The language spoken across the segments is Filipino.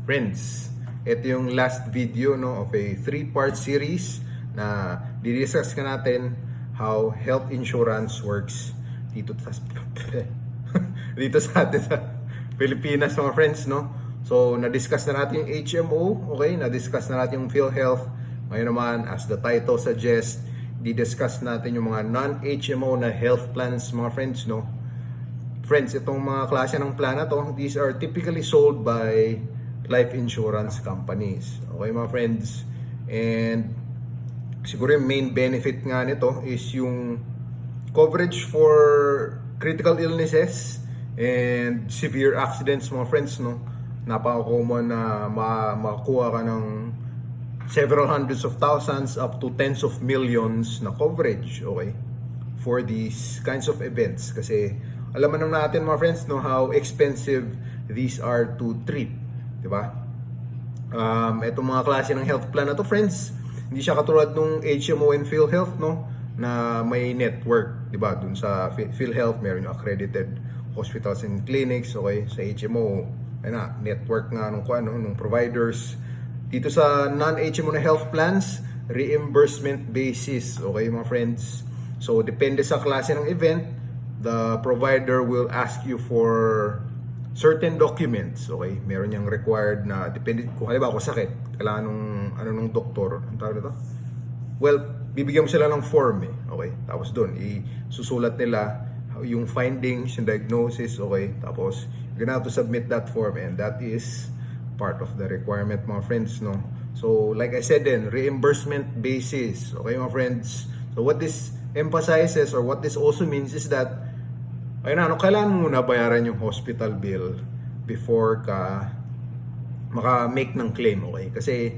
Friends, ito yung last video of a 3-part series na didiscuss ka natin how health insurance works dito sa dito sa atin sa Pilipinas, mga friends, no? So, na-discuss na natin yung HMO, okay? Na-discuss na natin yung PhilHealth. Ngayon naman, as the title suggests, didiscuss natin yung mga non-HMO na health plans, mga friends, no? Friends, itong mga klase ng plan na to, these are typically sold by life insurance companies. Okay, mga friends? And siguro yung main benefit nga nito is yung coverage for critical illnesses and severe accidents, mga friends, no? Napaka-common na makakuha ka ng several hundreds of thousands up to tens of millions na coverage, okay? For these kinds of events. Kasi alam naman natin, mga friends, no, how expensive these are to treat. Diba? Itong mga klase ng health plan na to, friends, hindi siya katulad nung HMO and PhilHealth, no, na may network, diba? Dun sa PhilHealth, meron yung accredited hospitals and clinics, okay? Sa HMO, network nga nung providers. Dito sa non-HMO na health plans, reimbursement basis, okay, mga friends? So, depende sa klase ng event, the provider will ask you for certain documents, okay? Meron yung required na, depende, kung halimbawa kung sakit, kailangan nung doktor, ang tawag nito? Well, bibigyan mo sila ng form, okay? Tapos doon, isusulat nila yung findings, yung diagnosis, okay? Tapos, you're gonna have to submit that form, and that is part of the requirement, mga friends, no? So, like I said then, reimbursement basis, okay, mga friends? So, what this emphasizes, or what this also means is that kailangan mo muna bayaran yung hospital bill before ka maka-make ng claim, okay? Kasi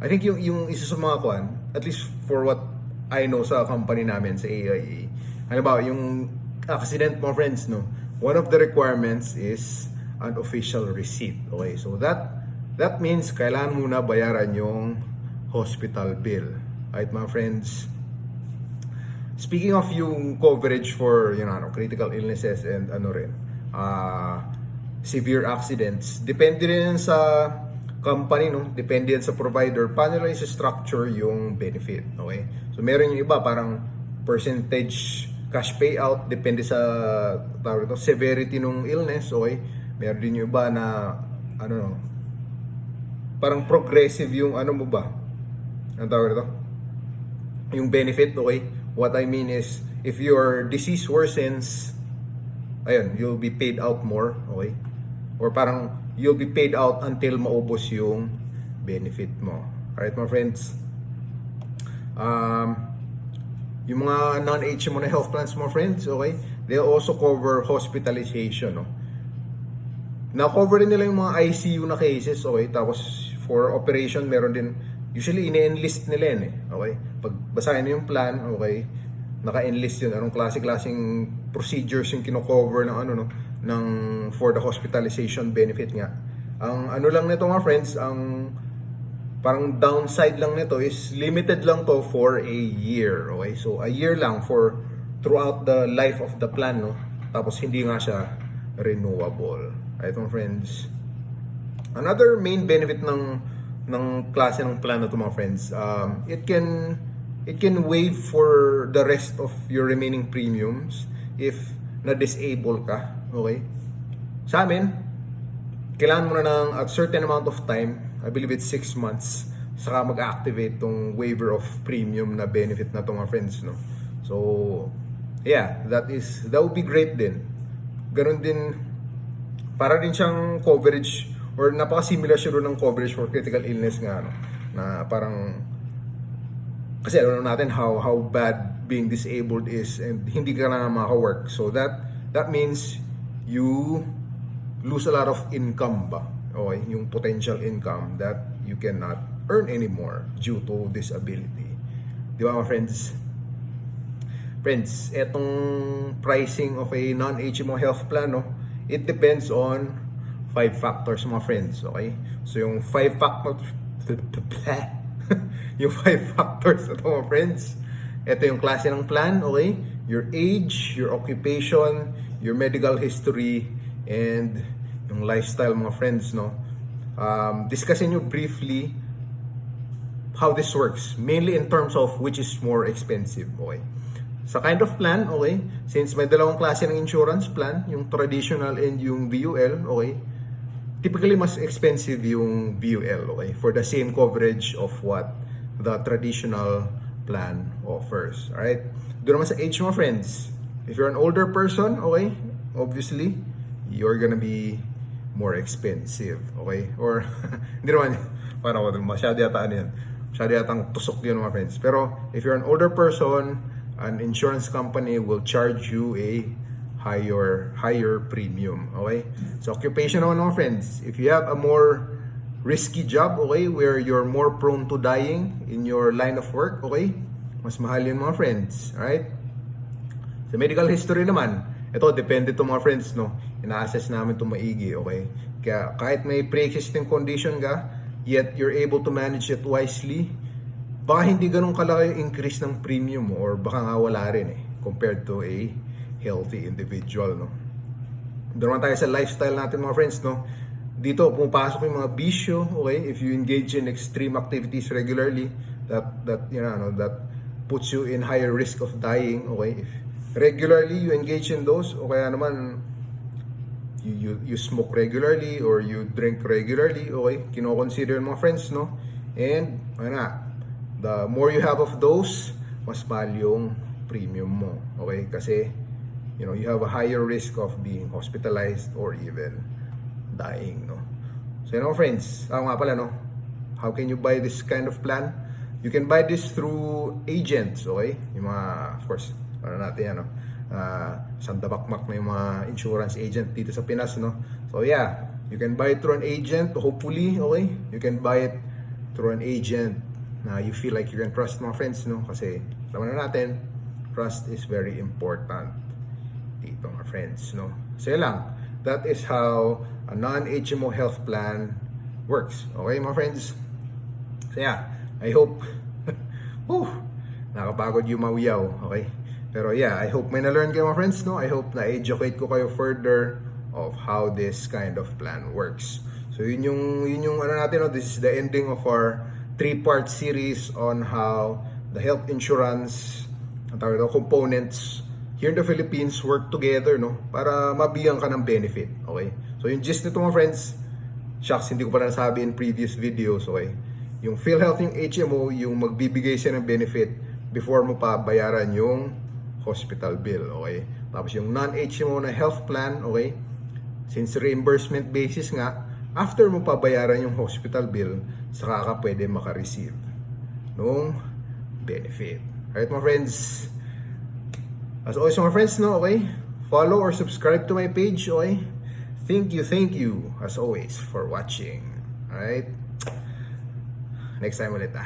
I think yung isa sa mga at least for what I know sa company namin, sa AIA, ano ba, yung accident, mga friends, no? One of the requirements is an official receipt, okay? So that means kailangan muna bayaran yung hospital bill. Right, mga friends? Speaking of yung coverage for critical illnesses and severe accidents, depende rin sa company, no? Depende rin sa provider paano nila i-structure yung benefit, okay? So meron yung iba parang percentage cash payout, depende sa severity ng illness, okay? Meron din yung iba na parang progressive yung mo ba? Ano tawag ito? Yung benefit, okay? What I mean is, if your disease worsens, you'll be paid out more, okay? Or parang, you'll be paid out until maubos yung benefit mo. Alright, my friends? Yung mga non-HMO na health plans, my friends, okay? They'll also cover hospitalization, no? Na-cover din nila yung mga ICU na cases, okay? Tapos, for operation, meron din, usually, ine-enlist nila yun, okay? Pag basahin mo yung plan, okay, naka-enlist yun. Anong klase-klaseng procedures yung kino-cover ng for the hospitalization benefit nga. Ang lang nito, mga friends, ang parang downside lang nito is limited lang to for a year, okay? So, a year lang for throughout the life of the plan, no? Tapos, hindi nga siya renewable. Right, mga friends? Another main benefit ng klase ng plan na to, mga friends, it can waive for the rest of your remaining premiums if na-disable ka, okay? Sa amin, kailangan mo na ng a certain amount of time, I believe it's 6 months, saka mag-activate tong waiver of premium na benefit na to, mga friends, no? So, yeah, that would be great din. Ganon din, para din siyang coverage or napaka-similar siya ng coverage for critical illness nga, na parang, kasi alam natin how bad being disabled is and hindi ka na maka-work. So that means you lose a lot of income ba? Okay, yung potential income that you cannot earn anymore due to disability. Di ba, mga friends? Friends, etong pricing of a non-HMO health plan, no? It depends on 5 factors, mga friends, okay? So, yung 5 factors, yung 5 factors na ito, mga friends, ito yung klase ng plan, okay? Your age, your occupation, your medical history, and yung lifestyle, mga friends, no? discussin nyo briefly how this works, mainly in terms of which is more expensive, okay? Sa kind of plan, okay, since may dalawang klase ng insurance plan, yung traditional and yung VUL, okay, typically mas expensive yung VUL, okay, for the same coverage of what the traditional plan offers, alright? Doon naman sa age mo, friends, if you're an older person, okay, obviously, you're gonna be more expensive, okay? Or, hindi naman, parang masyado yata ano yan. Masyado yatang tusok yun mga friends. Pero if you're an older person, an insurance company will charge you a higher premium. Okay? So occupation naman mga friends, if you have a more risky job, okay, where you're more prone to dying in your line of work, okay, mas mahal yun mga friends. Alright? Sa medical history naman, ito depende to mga friends, no? Ina-assess namin to maigi, okay? Kaya kahit may pre-existing condition ka, yet you're able to manage it wisely, baka hindi ganun kalaki yung increase ng premium mo, or baka nga wala rin compared to a healthy individual, no? Doon naman tayo sa lifestyle natin mga friends, no? Dito pumapasok yung mga bisyo, okay? If you engage in extreme activities regularly, that puts you in higher risk of dying, okay? If regularly you engage in those, o kaya naman you smoke regularly or you drink regularly, okay, kino-consider mga friends, no? And the more you have of those, mas mahal yung premium mo, okay? Kasi you have a higher risk of being hospitalized or even dying, no? So friends, nga pala, no, how can you buy this kind of plan? You can buy this through agents, okay? Yung mga, of course, natin sandabakmak na yung mga insurance agent dito sa Pinas, no? So yeah, you can buy it through an agent, hopefully, okay? You can buy it through an agent na you feel like you can trust, mga friends, no? Kasi alam na natin, trust is very important dito, mga friends, no? So yun lang, that is how a non-HMO health plan works, okay, mga friends? So yeah, I hope nakapagod yung mawiyaw, okay? Pero yeah, I hope may na-learn kayo mga friends, no? I hope na-educate ko kayo further of how this kind of plan works. So yun yung natin, no? This is the ending of our 3-part series on how the health insurance components here in the Philippines work together, no? Para mabigyan ka ng benefit, okay? So yung gist nito mga friends, shucks, hindi ko pa nasabi in previous videos, okay? Yung PhilHealth, yung HMO, yung magbibigay siya ng benefit before mo pa bayaran yung hospital bill, okay? Tapos yung non-HMO na health plan, okay? Since reimbursement basis nga, after mo pa bayaran yung hospital bill, saka ka pwede makareceive nung benefit. Alright mga friends? As always mga friends, no, okay? Follow or subscribe to my page, okay? Thank you, as always, for watching. Alright? Next time ulit